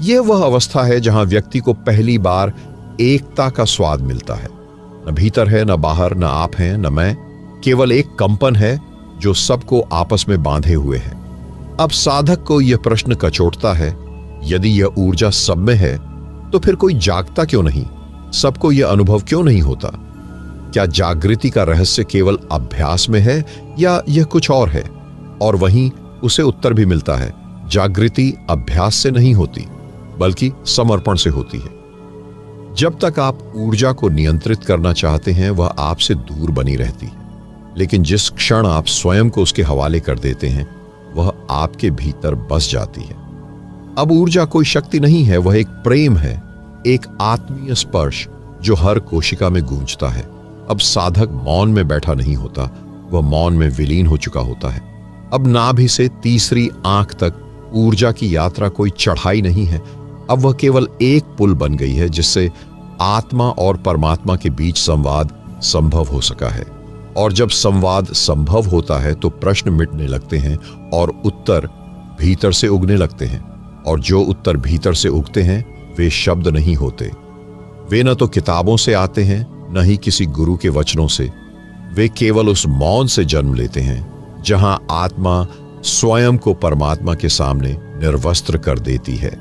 यह वह अवस्था है जहां व्यक्ति को पहली बार एकता का स्वाद मिलता है। न भीतर है, न बाहर, न आप हैं, न मैं, केवल एक कंपन है जो सबको आपस में बांधे हुए है। अब साधक को यह प्रश्न कचोटता है, यदि यह ऊर्जा सब में है तो फिर कोई जागता क्यों नहीं? सबको यह अनुभव क्यों नहीं होता? क्या जागृति का रहस्य केवल अभ्यास में है या यह कुछ और है? और वहीं उसे उत्तर भी मिलता है, जागृति अभ्यास से नहीं होती बल्कि समर्पण से होती है। जब तक आप ऊर्जा को नियंत्रित करना चाहते हैं वह आपसे दूर बनी रहती है, लेकिन जिस क्षण आप स्वयं को उसके हवाले कर देते हैं वह आपके भीतर बस जाती है। अब ऊर्जा कोई शक्ति नहीं है, वह एक प्रेम है, एक आत्मीय स्पर्श जो हर कोशिका में गूंजता है। अब साधक मौन में बैठा नहीं होता, वह मौन में विलीन हो चुका होता है। अब नाभि से तीसरी आंख तक ऊर्जा की यात्रा कोई चढ़ाई नहीं है, अब वह केवल एक पुल बन गई है जिससे आत्मा और परमात्मा के बीच संवाद संभव हो सका है। और जब संवाद संभव होता है तो प्रश्न मिटने लगते हैं और उत्तर भीतर से उगने लगते हैं। और जो उत्तर भीतर से उगते हैं वे शब्द नहीं होते, वे न तो किताबों से आते हैं न ही किसी गुरु के वचनों से, वे केवल उस मौन से जन्म लेते हैं जहां आत्मा स्वयं को परमात्मा के सामने निर्वस्त्र कर देती है।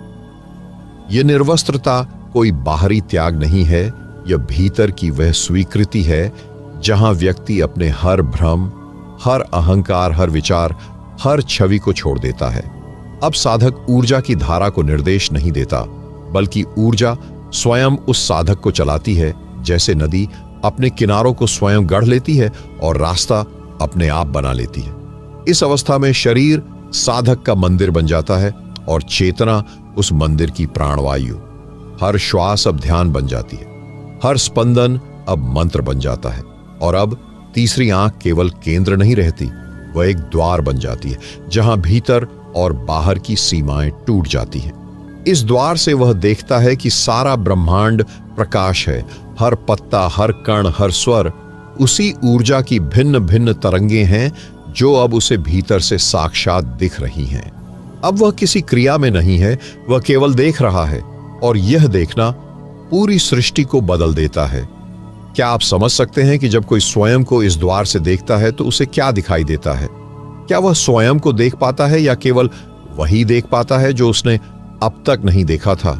यह निर्वस्त्रता कोई बाहरी त्याग नहीं है, यह भीतर की वह स्वीकृति है जहां व्यक्ति अपने हर भ्रम, हर अहंकार, हर विचार, हर छवि को छोड़ देता है। अब साधक ऊर्जा की धारा को निर्देश नहीं देता बल्कि ऊर्जा स्वयं उस साधक को चलाती है, जैसे नदी अपने किनारों को स्वयं गढ़ लेती है और रास्ता अपने आप बना लेती है। इस अवस्था में शरीर साधक का मंदिर बन जाता है और चेतना उस मंदिर की प्राणवायु। हर श्वास अब ध्यान बन जाती है, हर स्पंदन अब मंत्र बन जाता है। और अब तीसरी आंख केवल केंद्र नहीं रहती, वह एक द्वार बन जाती है जहां भीतर और बाहर की सीमाएं टूट जाती हैं। इस द्वार से वह देखता है कि सारा ब्रह्मांड प्रकाश है, हर पत्ता, हर कण, हर स्वर उसी ऊर्जा की भिन्न भिन्न तरंगे हैं जो अब उसे भीतर से साक्षात दिख रही हैं। अब वह किसी क्रिया में नहीं है, वह केवल देख रहा है और यह देखना पूरी सृष्टि को बदल देता है। क्या आप समझ सकते हैं कि जब कोई स्वयं को इस द्वार से देखता है तो उसे क्या दिखाई देता है? क्या वह स्वयं को देख पाता है या केवल वही देख पाता है जो उसने अब तक नहीं देखा था?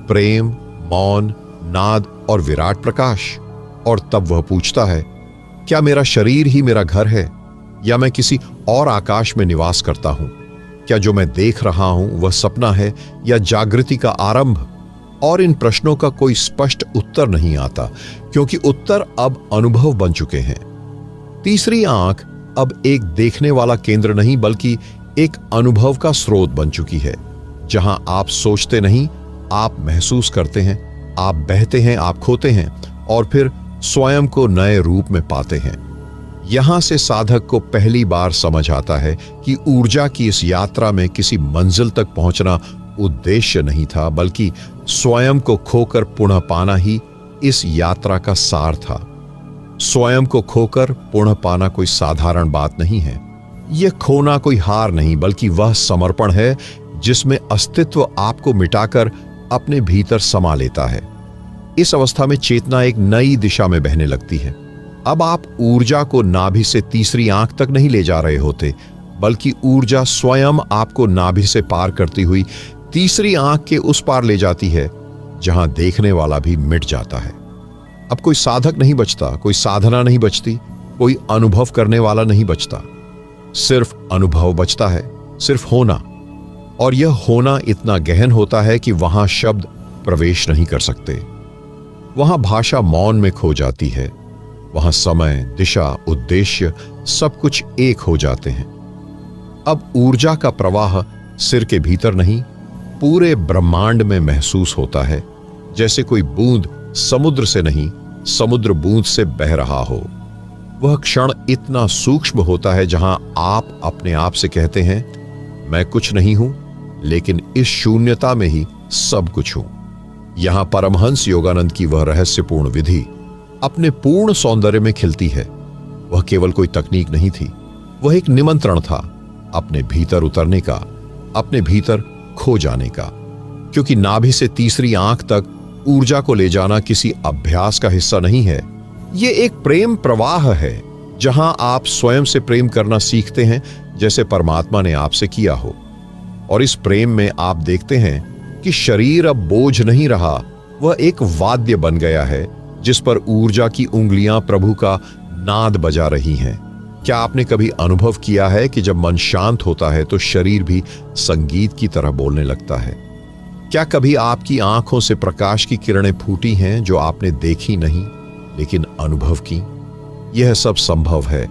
प्रेम, मौन, नाद और विराट प्रकाश। और तब वह पूछता है, क्या मेरा शरीर ही मेरा घर है या मैं किसी और आकाश में निवास करता हूं? क्या जो मैं देख रहा हूं वह सपना है या जागृति का आरंभ? और इन प्रश्नों का कोई स्पष्ट उत्तर नहीं आता क्योंकि उत्तर अब अनुभव बन चुके हैं। तीसरी आंख अब एक देखने वाला केंद्र नहीं बल्कि एक अनुभव का स्रोत बन चुकी है, जहां आप सोचते नहीं, आप महसूस करते हैं, आप बहते हैं, आप खोते हैं और फिर स्वयं को नए रूप में पाते हैं। यहां से साधक को पहली बार समझ आता है कि ऊर्जा की इस यात्रा में किसी मंजिल तक पहुंचना उद्देश्य नहीं था बल्कि स्वयं को खोकर पुनः पाना ही इस यात्रा का सार था। स्वयं को खोकर पुनः पाना कोई साधारण बात नहीं है। यह खोना कोई हार नहीं बल्कि वह समर्पण है जिसमें अस्तित्व आपको मिटाकर अपने भीतर समा लेता है। इस अवस्था में चेतना एक नई दिशा में बहने लगती है। अब आप ऊर्जा को नाभि से तीसरी आंख तक नहीं ले जा रहे होते बल्कि ऊर्जा स्वयं आपको नाभि से पार करती हुई तीसरी आंख के उस पार ले जाती है जहां देखने वाला भी मिट जाता है। अब कोई साधक नहीं बचता, कोई साधना नहीं बचती, कोई अनुभव करने वाला नहीं बचता, सिर्फ अनुभव बचता है, सिर्फ होना। और यह होना इतना गहन होता है कि वहां शब्द प्रवेश नहीं कर सकते, वहां भाषा मौन में खो जाती है, वहां समय, दिशा, उद्देश्य सब कुछ एक हो जाते हैं। अब ऊर्जा का प्रवाह सिर के भीतर नहीं पूरे ब्रह्मांड में महसूस होता है, जैसे कोई बूंद समुद्र से नहीं समुद्र बूंद से बह रहा हो। वह क्षण इतना सूक्ष्म होता है जहां आप अपने आप से कहते हैं, मैं कुछ नहीं हूं, लेकिन इस शून्यता में ही सब कुछ हूं। यहां परमहंस योगानंद की वह रहस्यपूर्ण विधि अपने पूर्ण सौंदर्य में खिलती है। वह केवल कोई तकनीक नहीं थी, वह एक निमंत्रण था अपने भीतर उतरने का, अपने भीतर खो जाने का। क्योंकि नाभि से तीसरी आंख तक ऊर्जा को ले जाना किसी अभ्यास का हिस्सा नहीं है, ये एक प्रेम प्रवाह है जहां आप स्वयं से प्रेम करना सीखते हैं जैसे परमात्मा ने आपसे किया हो। और इस प्रेम में आप देखते हैं कि शरीर अब बोझ नहीं रहा, वह एक वाद्य बन गया है जिस पर ऊर्जा की उंगलियां प्रभु का नाद बजा रही हैं। क्या आपने कभी अनुभव किया है कि जब मन शांत होता है तो शरीर भी संगीत की तरह बोलने लगता है? क्या कभी आपकी आंखों से प्रकाश की किरणें फूटी हैं जो आपने देखी नहीं लेकिन अनुभव की? यह सब संभव है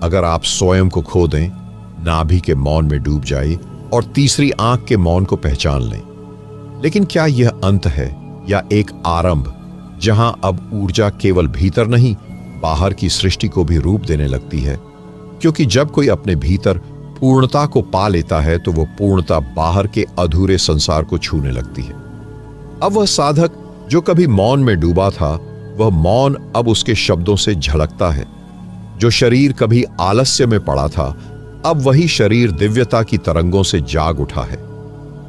अगर आप स्वयं को खो दें, नाभि के मौन में डूब जाए और तीसरी आंख के मौन को पहचान लें। लेकिन क्या यह अंत है या एक आरंभ जहां अब ऊर्जा केवल भीतर नहीं, बाहर की सृष्टि को भी रूप देने लगती है? क्योंकि जब कोई अपने भीतर पूर्णता को पा लेता है तो वह पूर्णता बाहर के अधूरे संसार को छूने लगती है। अब वह साधक जो कभी मौन में डूबा था, वह मौन अब उसके शब्दों से झलकता है। जो शरीर कभी आलस्य में पड़ा था, अब वही शरीर दिव्यता की तरंगों से जाग उठा है।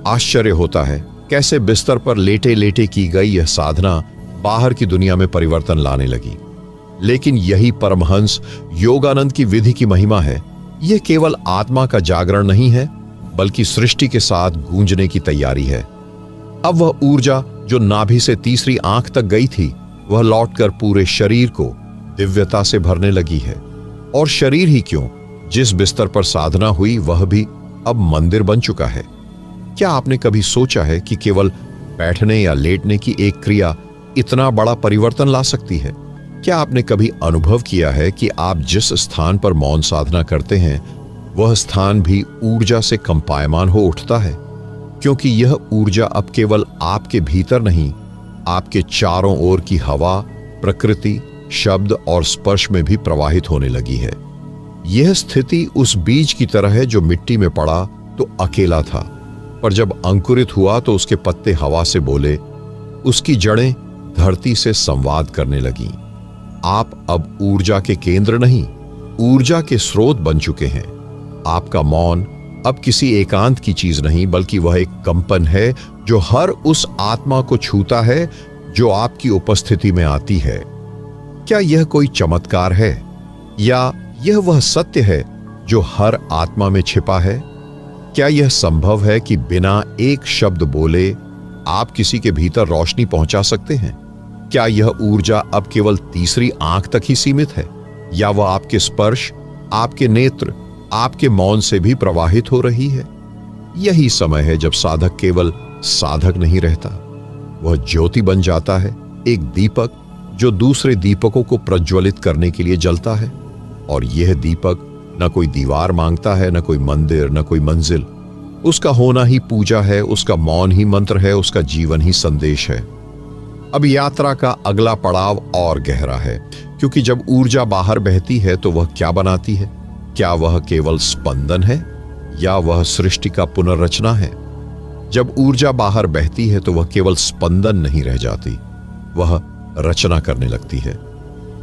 आश्चर्य होता है कैसे बिस्तर पर लेटे लेटे की गई यह साधना बाहर की दुनिया में परिवर्तन लाने लगी। लेकिन यही परमहंस योगानंद की विधि की महिमा है। यह केवल आत्मा का जागरण नहीं है, बल्कि सृष्टि के साथ गूंजने की तैयारी है। अब वह ऊर्जा जो नाभि से तीसरी आंख तक गई थी, वह लौटकर पूरे शरीर को दिव्यता से भरने लगी है। और शरीर ही क्यों, जिस बिस्तर पर साधना हुई वह भी अब मंदिर बन चुका है। क्या आपने कभी सोचा है कि केवल बैठने या लेटने की एक क्रिया इतना बड़ा परिवर्तन ला सकती है? क्या आपने कभी अनुभव किया है कि आप जिस स्थान पर मौन साधना करते हैं, वह स्थान भी ऊर्जा से कंपायमान हो उठता है? क्योंकि यह ऊर्जा अब केवल आपके भीतर नहीं, आपके चारों ओर की हवा, प्रकृति, शब्द और स्पर्श में भी प्रवाहित होने लगी है। यह स्थिति उस बीज की तरह है जो मिट्टी में पड़ा तो अकेला था, पर जब अंकुरित हुआ तो उसके पत्ते हवा से बोले, उसकी जड़ें धरती से संवाद करने लगीं। आप अब ऊर्जा के केंद्र नहीं, ऊर्जा के स्रोत बन चुके हैं। आपका मौन अब किसी एकांत की चीज नहीं, बल्कि वह एक कंपन है जो हर उस आत्मा को छूता है जो आपकी उपस्थिति में आती है। क्या यह कोई चमत्कार है या यह वह सत्य है जो हर आत्मा में छिपा है? क्या यह संभव है कि बिना एक शब्द बोले आप किसी के भीतर रोशनी पहुंचा सकते हैं? क्या यह ऊर्जा अब केवल तीसरी आंख तक ही सीमित है, या वह आपके स्पर्श, आपके नेत्र, आपके मौन से भी प्रवाहित हो रही है? यही समय है जब साधक केवल साधक नहीं रहता, वह ज्योति बन जाता है, एक दीपक जो दूसरे दीपकों को प्रज्वलित करने के लिए जलता है। और यह दीपक न कोई दीवार मांगता है, न कोई मंदिर, न कोई मंजिल। उसका होना ही पूजा है, उसका मौन ही मंत्र है, उसका जीवन ही संदेश है। अब यात्रा का अगला पड़ाव और गहरा है, क्योंकि जब ऊर्जा बाहर बहती है तो वह क्या बनाती है? क्या वह केवल स्पंदन है या वह सृष्टि का पुनर्रचना है? जब ऊर्जा बाहर बहती है तो वह केवल स्पंदन नहीं रह जाती, वह रचना करने लगती है।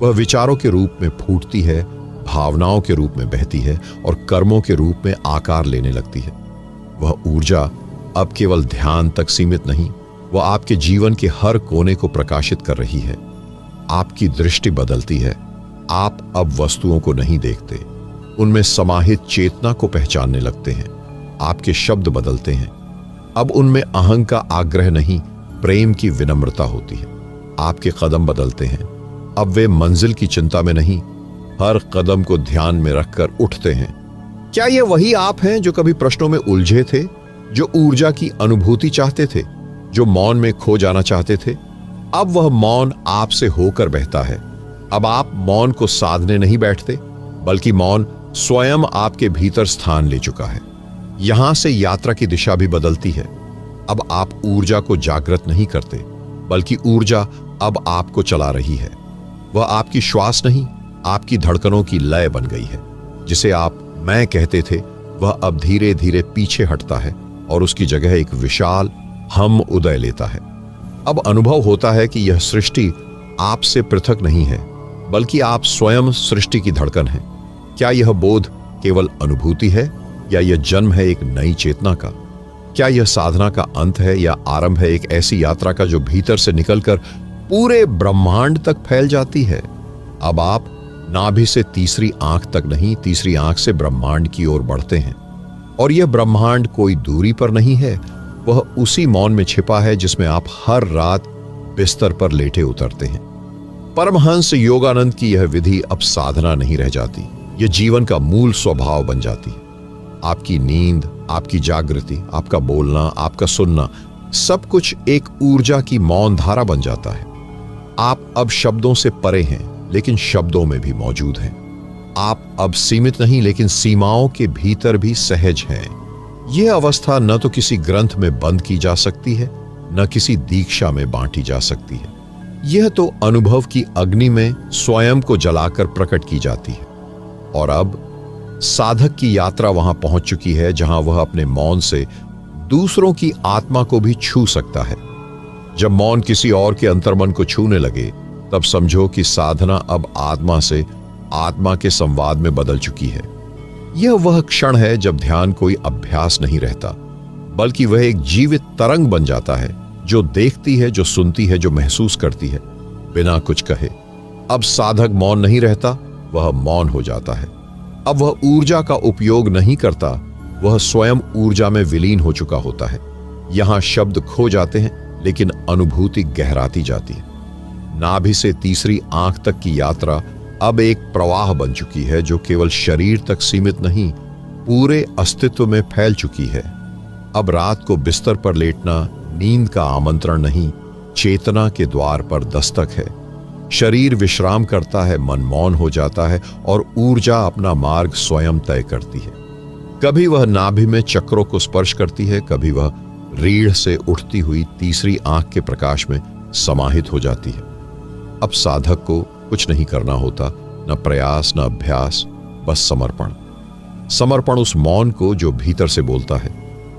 वह विचारों के रूप में फूटती है, भावनाओं के रूप में बहती है और कर्मों के रूप में आकार लेने लगती है। वह ऊर्जा अब केवल ध्यान तक सीमित नहीं, वह आपके जीवन के हर कोने को प्रकाशित कर रही है। आपकी दृष्टि बदलती है। आप अब वस्तुओं को नहीं देखते, उनमें समाहित चेतना को पहचानने लगते हैं। आपके शब्द बदलते हैं, अब उनमें अहं का आग्रह नहीं, प्रेम की विनम्रता होती है। आपके कदम बदलते हैं, अब वे मंजिल की चिंता में नहीं, हर कदम को ध्यान में रखकर उठते हैं। क्या ये वही आप हैं जो कभी प्रश्नों में उलझे थे, जो ऊर्जा की अनुभूति चाहते थे, जो मौन में खो जाना चाहते थे? अब वह मौन आपसे होकर बहता है। अब आप मौन को साधने नहीं बैठते, बल्कि मौन स्वयं आपके भीतर स्थान ले चुका है। यहां से यात्रा की दिशा भी बदलती है। अब आप ऊर्जा को जागृत नहीं करते, बल्कि ऊर्जा अब आपको चला रही है। वह आपकी श्वास नहीं, आपकी धड़कनों की लय बन गई है। जिसे आप मैं कहते थे वह अब धीरे धीरे पीछे हटता है और उसकी जगह एक विशाल हम उदय लेता है। अब अनुभव होता है कि यह सृष्टि आपसे पृथक नहीं है, बल्कि आप स्वयं सृष्टि की धड़कन हैं। क्या यह बोध केवल अनुभूति है या यह जन्म है एक नई चेतना का? क्या यह साधना का अंत है या आरंभ है एक ऐसी यात्रा का जो भीतर से निकलकर पूरे ब्रह्मांड तक फैल जाती है? अब आप नाभि से तीसरी आंख तक नहीं, तीसरी आंख से ब्रह्मांड की ओर बढ़ते हैं। और यह ब्रह्मांड कोई दूरी पर नहीं है, वह उसी मौन में छिपा है जिसमें आप हर रात बिस्तर पर लेटे उतरते हैं। परमहंस योगानंद की यह विधि अब साधना नहीं रह जाती, यह जीवन का मूल स्वभाव बन जाती है। आपकी नींद, आपकी जागृति, आपका बोलना, आपका सुनना, सब कुछ एक ऊर्जा की मौन धारा बन जाता है। आप अब शब्दों से परे हैं, लेकिन शब्दों में भी मौजूद हैं। आप अब सीमित नहीं, लेकिन सीमाओं के भीतर भी सहज हैं। यह अवस्था न तो किसी ग्रंथ में बंद की जा सकती है, न किसी दीक्षा में बांटी जा सकती है। यह तो अनुभव की अग्नि में स्वयं को जलाकर प्रकट की जाती है। और अब साधक की यात्रा वहां पहुंच चुकी है जहां वह अपने मौन से दूसरों की आत्मा को भी छू सकता है। जब मौन किसी और के अंतर्मन को छूने लगे, तब समझो कि साधना अब आत्मा से आत्मा के संवाद में बदल चुकी है। यह वह क्षण है जब ध्यान कोई अभ्यास नहीं रहता, बल्कि वह एक जीवित तरंग बन जाता है जो देखती है, जो सुनती है, जो महसूस करती है, बिना कुछ कहे। अब साधक मौन नहीं रहता, वह मौन हो जाता है। अब वह ऊर्जा का उपयोग नहीं करता, वह स्वयं ऊर्जा में विलीन हो चुका होता है। यहां शब्द खो जाते हैं, लेकिन अनुभूति गहराती जाती है। नाभि से तीसरी आंख तक की यात्रा अब एक प्रवाह बन चुकी है जो केवल शरीर तक सीमित नहीं, पूरे अस्तित्व में फैल चुकी है। अब रात को बिस्तर पर लेटना नींद का आमंत्रण नहीं, चेतना के द्वार पर दस्तक है। शरीर विश्राम करता है, मन मौन हो जाता है और ऊर्जा अपना मार्ग स्वयं तय करती है। कभी वह नाभि में चक्रों को स्पर्श करती है, कभी वह रीढ़ से उठती हुई तीसरी आंख के प्रकाश में समाहित हो जाती है। अब साधक को कुछ नहीं करना होता, न प्रयास, न अभ्यास, बस समर्पण। समर्पण उस मौन को जो भीतर से बोलता है,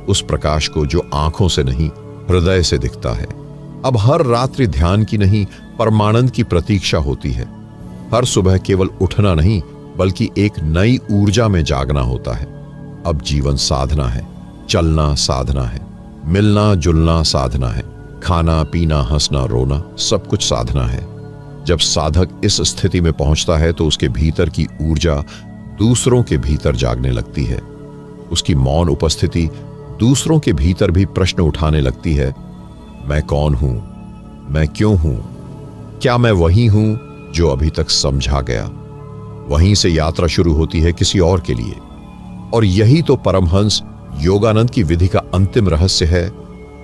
उस प्रकाश को जो आंखों से नहीं हृदय से दिखता है। अब हर रात्रि ध्यान की नहीं, परमानंद की प्रतीक्षा होती है। हर सुबह केवल उठना नहीं, बल्कि एक नई ऊर्जा में जागना होता है। अब जीवन साधना है, चलना साधना है, मिलना जुलना साधना है, खाना पीना हंसना रोना सब कुछ साधना है। जब साधक इस स्थिति में पहुंचता है तो उसके भीतर की ऊर्जा दूसरों के भीतर जागने लगती है। उसकी मौन उपस्थिति दूसरों के भीतर भी प्रश्न उठाने लगती है। मैं कौन हूं? मैं क्यों हूं? क्या मैं वही हूं जो अभी तक समझा गया? वहीं से यात्रा शुरू होती है किसी और के लिए। और यही तो परमहंस योगानंद की विधि का अंतिम रहस्य है।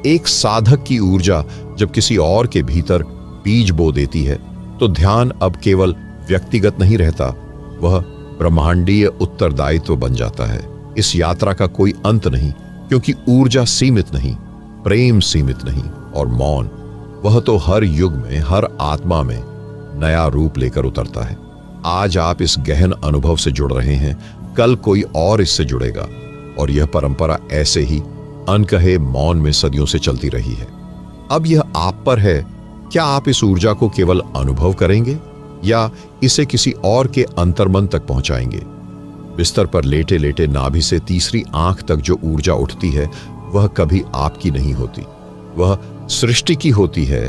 एक साधक की ऊर्जा जब किसी और के भीतर बीज बो देती है, तो ध्यान अब केवल व्यक्तिगत नहीं रहता, वह ब्रह्मांडीय उत्तरदायित्व बन जाता है। इस यात्रा का कोई अंत नहीं, क्योंकि ऊर्जा सीमित नहीं, प्रेम सीमित नहीं, और मौन, वह तो हर युग में, हर आत्मा में नया रूप लेकर उतरता है। आज आप इस गहन अनुभव से जुड़ रहे हैं, कल कोई और इससे जुड़ेगा, और यह परंपरा ऐसे ही अनकहे मौन में सदियों से चलती रही है। अब यह आप पर है, क्या आप इस ऊर्जा को केवल अनुभव करेंगे या इसे किसी और के अंतर्मन तक पहुंचाएंगे? बिस्तर पर लेटे लेटे नाभि से तीसरी आंख तक जो ऊर्जा उठती है, वह कभी आपकी नहीं होती, वह सृष्टि की होती है।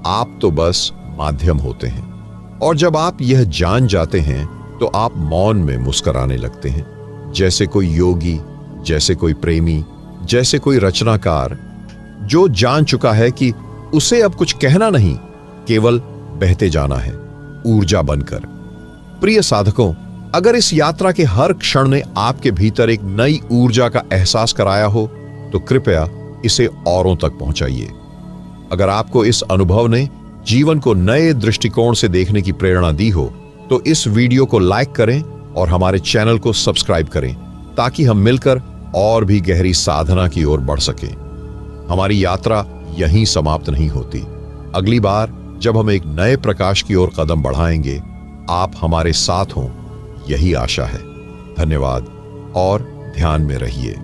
आप तो बस माध्यम होते हैं। और जब आप यह जान जाते हैं तो आप मौन में मुस्कुराने लगते हैं, जैसे कोई योगी, जैसे कोई प्रेमी, जैसे कोई रचनाकार जो जान चुका है कि उसे अब कुछ कहना नहीं, केवल बहते जाना है ऊर्जा बनकर। प्रिय साधकों, अगर इस यात्रा के हर क्षण ने आपके भीतर एक नई ऊर्जा का एहसास कराया हो, तो कृपया इसे औरों तक पहुंचाइए। अगर आपको इस अनुभव ने जीवन को नए दृष्टिकोण से देखने की प्रेरणा दी हो, तो इस वीडियो को लाइक करें और हमारे चैनल को सब्सक्राइब करें, ताकि हम मिलकर और भी गहरी साधना की ओर बढ़ सकें। हमारी यात्रा यहीं समाप्त नहीं होती। अगली बार जब हम एक नए प्रकाश की ओर कदम बढ़ाएंगे, आप हमारे साथ हों, यही आशा है। धन्यवाद और ध्यान में रहिए।